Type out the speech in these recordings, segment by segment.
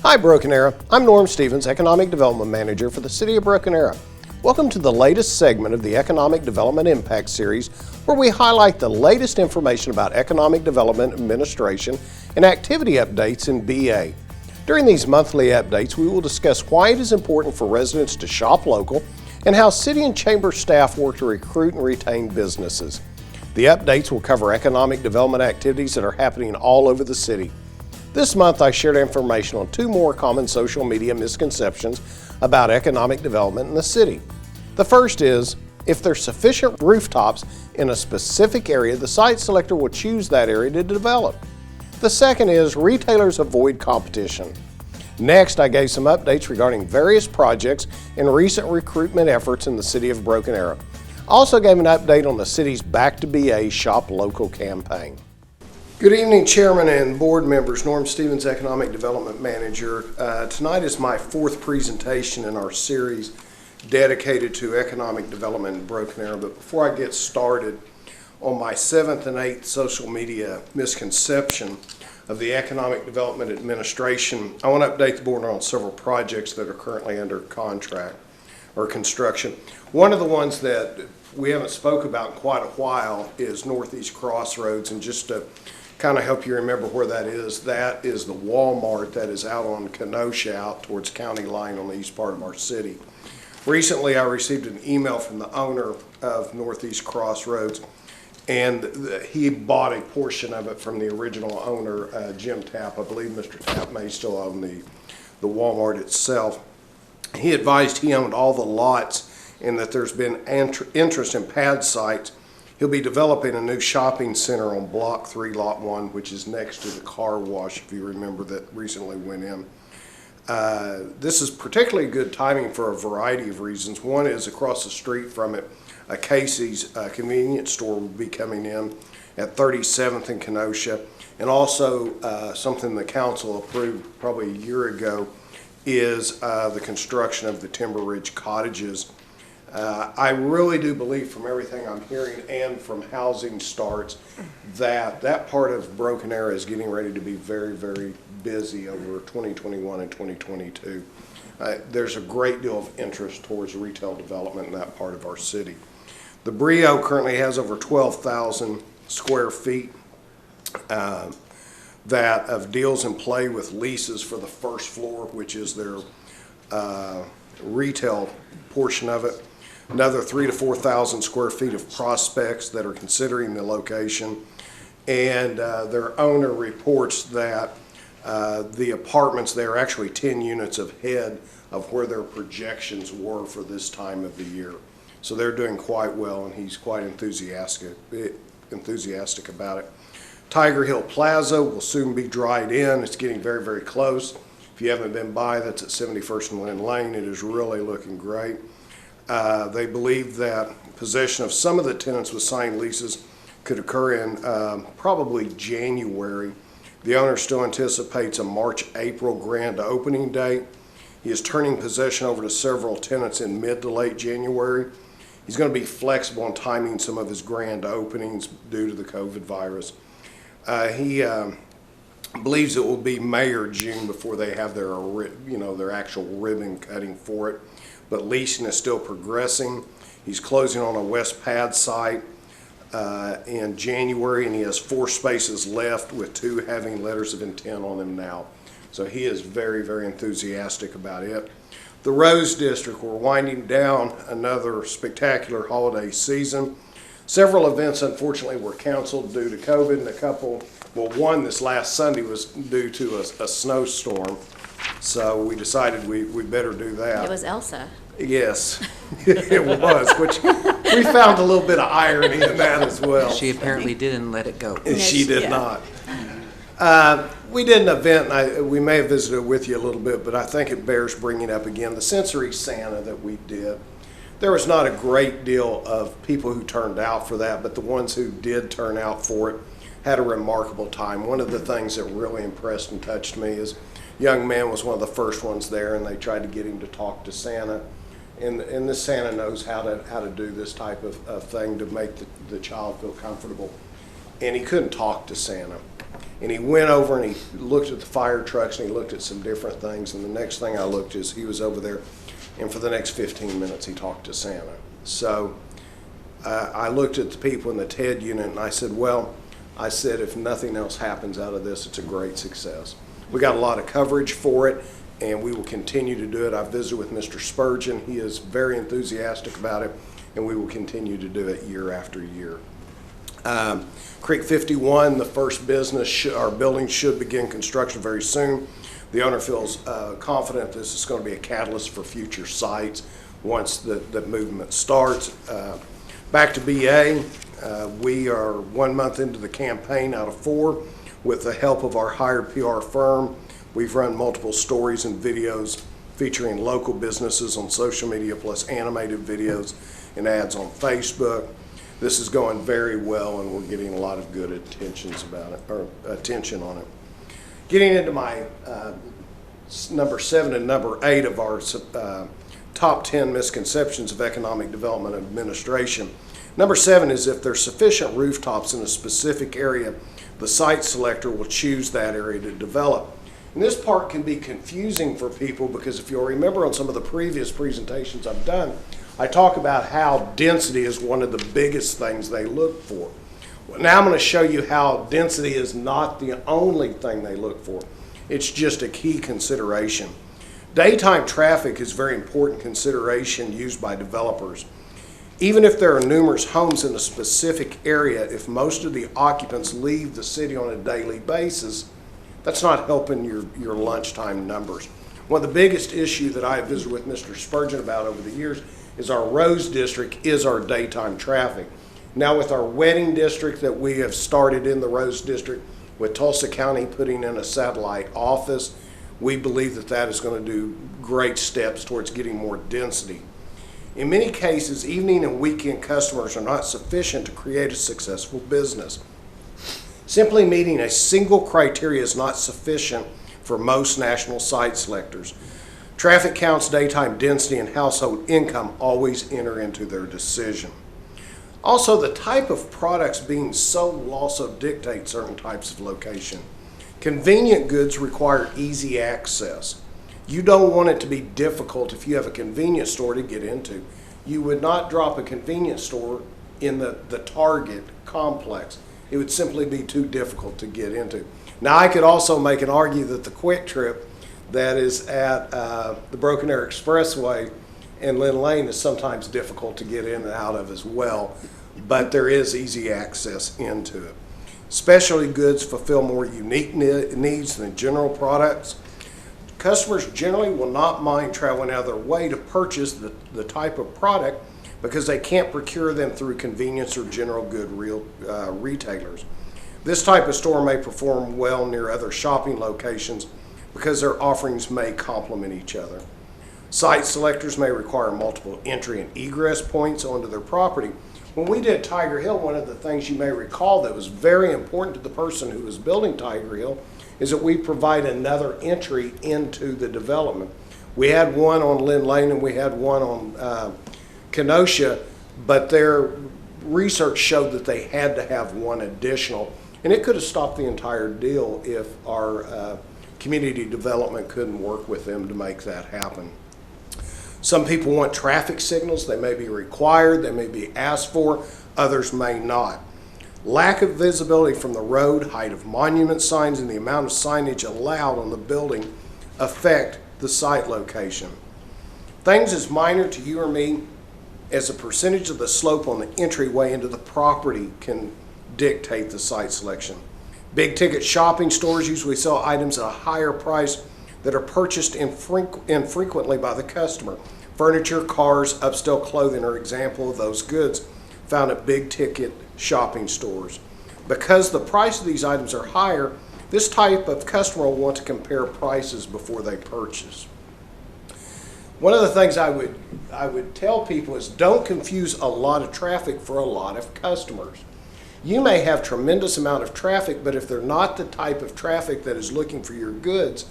Hi Broken Arrow, I'm Norm Stevens, Economic Development Manager for the City of Broken Arrow. Welcome to the latest segment of the Economic Development Impact Series, where we highlight the latest information about economic development administration and activity updates in BA. During these monthly updates, we will discuss why it is important for residents to shop local and how City and Chamber staff work to recruit and retain businesses. The updates will cover economic development activities that are happening all over the city. This month, I shared information on two more common social media misconceptions about economic development in the city. The first is, if there's sufficient rooftops in a specific area, the site selector will choose that area to develop. The second is, retailers avoid competition. Next, I gave some updates regarding various projects and recent recruitment efforts in the city of Broken Arrow. I also gave an update on the city's Back to BA Shop Local campaign. Good evening, Chairman and board members. Norm Stevens, Economic Development Manager. Tonight is my fourth presentation in our series dedicated to economic development in Broken Arrow. But before I get started on my seventh and eighth social media misconception of the Economic Development Administration, I want to update the board on several projects that are currently under contract or construction. One of the ones that we haven't spoke about in quite a while is Northeast Crossroads, and just to kind of help you remember where that is the Walmart that is out on Kenosha out towards County Line on the east part of our city. Recently, I received an email from the owner of Northeast Crossroads, and he bought a portion of it from the original owner, Jim Tapp. I believe Mr. Tapp may still own the Walmart itself. He advised he owned all the lots and that there's been interest in pad sites. He'll be developing a new shopping center on Block 3, Lot 1, which is next to the car wash, if you remember, that recently went in. This is particularly good timing for a variety of reasons. One is across the street from it, a Casey's convenience store will be coming in at 37th and Kenosha. And also something the council approved probably a year ago is the construction of the Timber Ridge cottages. I really do believe from everything I'm hearing and from housing starts that part of Broken Arrow is getting ready to be very, very busy over 2021 and 2022. There's a great deal of interest towards retail development in that part of our city. The Brio currently has over 12,000 square feet that of deals in play with leases for the first floor, which is their retail portion of it. Another 3,000 to 4,000 square feet of prospects that are considering the location. And their owner reports that the apartments there are actually 10 units ahead of where their projections were for this time of the year. So they're doing quite well, and he's quite enthusiastic about it. Tiger Hill Plaza will soon be dried in. It's getting very, very close. If you haven't been by, that's at 71st and Lynn Lane. It is really looking great. They believe that possession of some of the tenants with signed leases could occur in probably January. The owner still anticipates a March-April grand opening date. He is turning possession over to several tenants in mid to late January. He's going to be flexible in timing some of his grand openings due to the COVID virus. He believes it will be May or June before they have their actual ribbon cutting for it. But leasing is still progressing. He's closing on a West Pad site in January, and he has 4 spaces left with 2 having letters of intent on them now. So he is very, very enthusiastic about it. The Rose District, we're winding down another spectacular holiday season. Several events, unfortunately, were canceled due to COVID, and one this last Sunday was due to a snowstorm. So we decided we better do that. It was Elsa. Yes, it was, which we found a little bit of irony in that as well. She apparently didn't let it go. She did not. We did an event, and we may have visited with you a little bit, but I think it bears bringing up again, the Sensory Santa that we did. There was not a great deal of people who turned out for that, but the ones who did turn out for it had a remarkable time. One of the things that really impressed and touched me is young man was one of the first ones there, and they tried to get him to talk to Santa. And this Santa knows how to do this type of thing to make the child feel comfortable. And he couldn't talk to Santa. And he went over and he looked at the fire trucks and he looked at some different things. And the next thing I looked is he was over there, and for the next 15 minutes he talked to Santa. So I looked at the people in the TED unit and I said, well, I said, if nothing else happens out of this, it's a great success. We got a lot of coverage for it, and we will continue to do it. I visited with Mr. Spurgeon. He is very enthusiastic about it, and we will continue to do it year after year. Creek 51, the first business, our building should begin construction very soon. The owner feels confident this is going to be a catalyst for future sites once the movement starts. Back to BA, we are 1 month into the campaign out of 4 with the help of our hired PR firm. We've run multiple stories and videos featuring local businesses on social media, plus animated videos and ads on Facebook. This is going very well, and we're getting a lot of good attention on it. Getting into my number 7 and number 8 of our top 10 misconceptions of economic development administration. Number 7 is if there's sufficient rooftops in a specific area, the site selector will choose that area to develop. And this part can be confusing for people because if you'll remember on some of the previous presentations I've done, I talk about how density is one of the biggest things they look for. Well, now I'm going to show you how density is not the only thing they look for. It's just a key consideration. Daytime traffic is a very important consideration used by developers. Even if there are numerous homes in a specific area, if most of the occupants leave the city on a daily basis, that's not helping your lunchtime numbers. One of the biggest issues that I have visited with Mr. Spurgeon about over the years is our Rose District is our daytime traffic. Now with our wedding district that we have started in the Rose District, with Tulsa County putting in a satellite office, we believe that that is going to do great steps towards getting more density. In many cases, evening and weekend customers are not sufficient to create a successful business. Simply meeting a single criteria is not sufficient for most national site selectors. Traffic counts, daytime density, and household income always enter into their decision. Also, the type of products being sold will also dictate certain types of location. Convenient goods require easy access. You don't want it to be difficult if you have a convenience store to get into. You would not drop a convenience store in the Target complex. It would simply be too difficult to get into. Now, I could also make an argument that the Quick Trip that is at the Broken Arrow Expressway and Lynn Lane is sometimes difficult to get in and out of as well, but there is easy access into it. Specialty goods fulfill more unique needs than general products. Customers generally will not mind traveling out of their way to purchase the type of product because they can't procure them through convenience or general good retailers. This type of store may perform well near other shopping locations because their offerings may complement each other. Site selectors may require multiple entry and egress points onto their property. When we did Tiger Hill, one of the things you may recall that was very important to the person who was building Tiger Hill is that we provide another entry into the development. We had one on Lynn Lane and we had one on Kenosha, but their research showed that they had to have one additional, and it could have stopped the entire deal if our community development couldn't work with them to make that happen. Some people want traffic signals. They may be required, they may be asked for, others may not. Lack of visibility from the road, height of monument signs, and the amount of signage allowed on the building affect the site location. Things as minor to you or me as a percentage of the slope on the entryway into the property can dictate the site selection. Big ticket shopping stores usually sell items at a higher price that are purchased infrequently by the customer. Furniture, cars, upscale clothing are examples of those goods found at big ticket shopping stores. Because the price of these items are higher, this type of customer will want to compare prices before they purchase. One of the things I would tell people is don't confuse a lot of traffic for a lot of customers. You may have tremendous amount of traffic, but if they're not the type of traffic that is looking for your goods,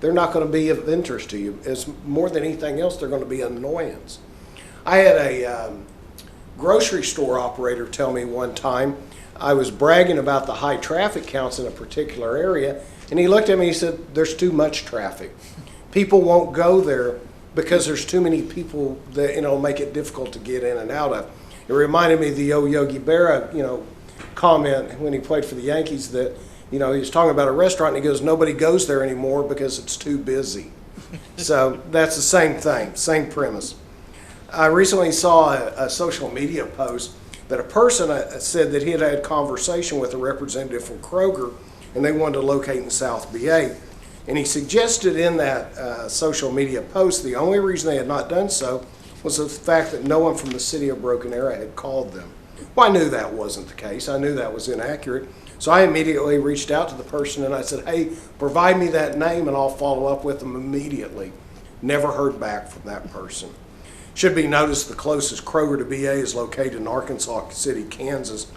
they're not going to be of interest to you. As more than anything else, they're going to be an annoyance. I had a grocery store operator tell me one time. I was bragging about the high traffic counts in a particular area, and he looked at me and he said, "There's too much traffic. People won't go there because there's too many people that, make it difficult to get in and out of." It reminded me of the old Yogi Berra, comment when he played for the Yankees that, he was talking about a restaurant and he goes, "Nobody goes there anymore because it's too busy." So that's the same thing, same premise. I recently saw a social media post that a person said that he had had conversation with a representative from Kroger and they wanted to locate in South BA. And he suggested in that social media post the only reason they had not done so was the fact that no one from the city of Broken Arrow had called them. Well, I knew that wasn't the case. I knew that was inaccurate. So I immediately reached out to the person and I said, "Hey, provide me that name and I'll follow up with them immediately." Never heard back from that person. Should be noticed the closest Kroger to BA is located in Arkansas City, Kansas,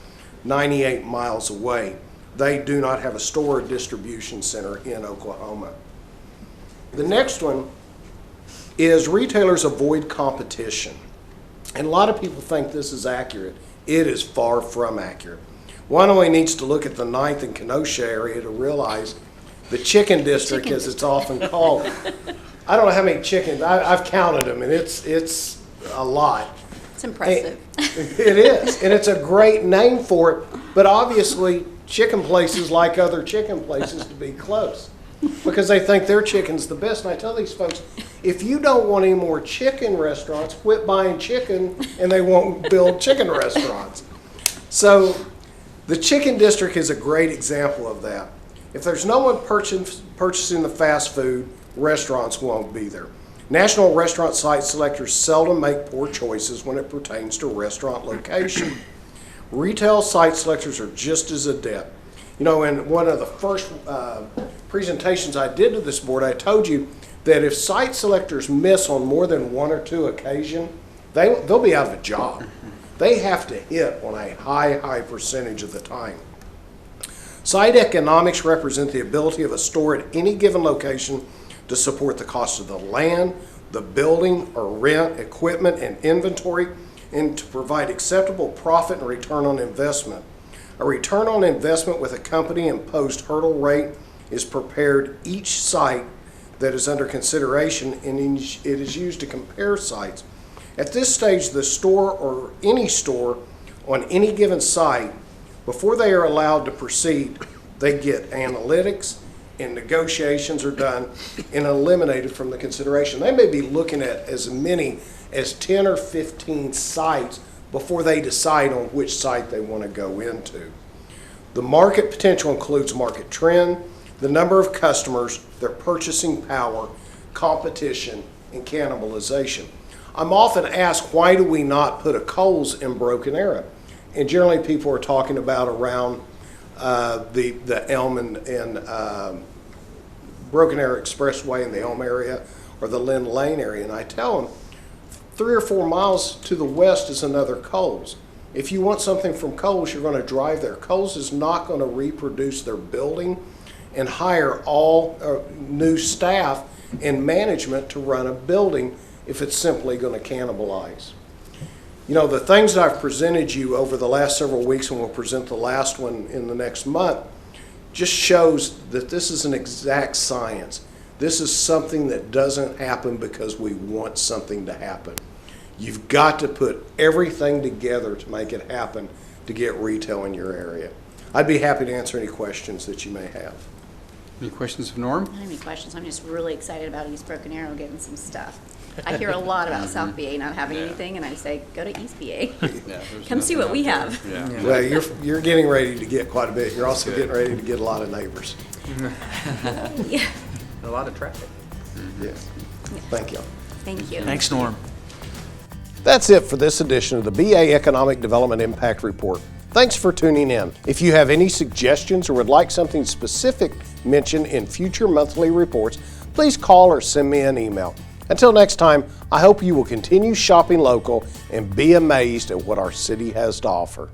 98 miles away. They do not have a store or distribution center in Oklahoma. The next one is retailers avoid competition. And a lot of people think this is accurate. It is far from accurate. One only needs to look at the 9th and Kenosha area to realize the chicken district, as it's often called. I don't know how many chickens, I've counted them, and it's a lot. It's impressive. It is, and it's a great name for it, but obviously chicken places like other chicken places to be close because they think their chicken's the best. And I tell these folks, if you don't want any more chicken restaurants, quit buying chicken and they won't build chicken restaurants. So the chicken district is a great example of that. If there's no one purchasing the fast food, restaurants won't be there. National restaurant site selectors seldom make poor choices when it pertains to restaurant location. Retail site selectors are just as adept. In one of the first presentations I did to this board, I told you that if site selectors miss on more than one or two occasions, they'll be out of a job. They have to hit on a high percentage of the time. Site economics represent the ability of a store at any given location to support the cost of the land, the building or rent, equipment, and inventory, and to provide acceptable profit and return on investment. A return on investment with a company imposed hurdle rate is prepared each site that is under consideration, and it is used to compare sites. At this stage, the store or any store on any given site, before they are allowed to proceed, they get analytics and negotiations are done and eliminated from the consideration. They may be looking at as many as 10 or 15 sites before they decide on which site they want to go into. The market potential includes market trend, the number of customers, their purchasing power, competition, and cannibalization. I'm often asked, why do we not put a Kohl's in Broken Arrow? And generally people are talking about around the Elm and Broken Arrow Expressway in the Elm area or the Lynn Lane area. And I tell them 3 or 4 miles to the west is another Kohl's. If you want something from Kohl's, you're going to drive there. Kohl's is not going to reproduce their building and hire all new staff and management to run a building if it's simply going to cannibalize. The things that I've presented you over the last several weeks, and we'll present the last one in the next month, just shows that this is an exact science. This is something that doesn't happen because we want something to happen. You've got to put everything together to make it happen to get retail in your area. I'd be happy to answer any questions that you may have. Any questions of Norm? I don't have any questions. I'm just really excited about East Broken Arrow getting some stuff. I hear a lot about South BA not having anything, and I say, go to East BA. Come see what we have. Yeah. Well, you're getting ready to get quite a bit. You're also getting ready to get a lot of neighbors. Yeah. A lot of traffic. Yes. Thank you. Thank you. Thanks, Norm. That's it for this edition of the BA Economic Development Impact Report. Thanks for tuning in. If you have any suggestions or would like something specific mentioned in future monthly reports, please call or send me an email. Until next time, I hope you will continue shopping local and be amazed at what our city has to offer.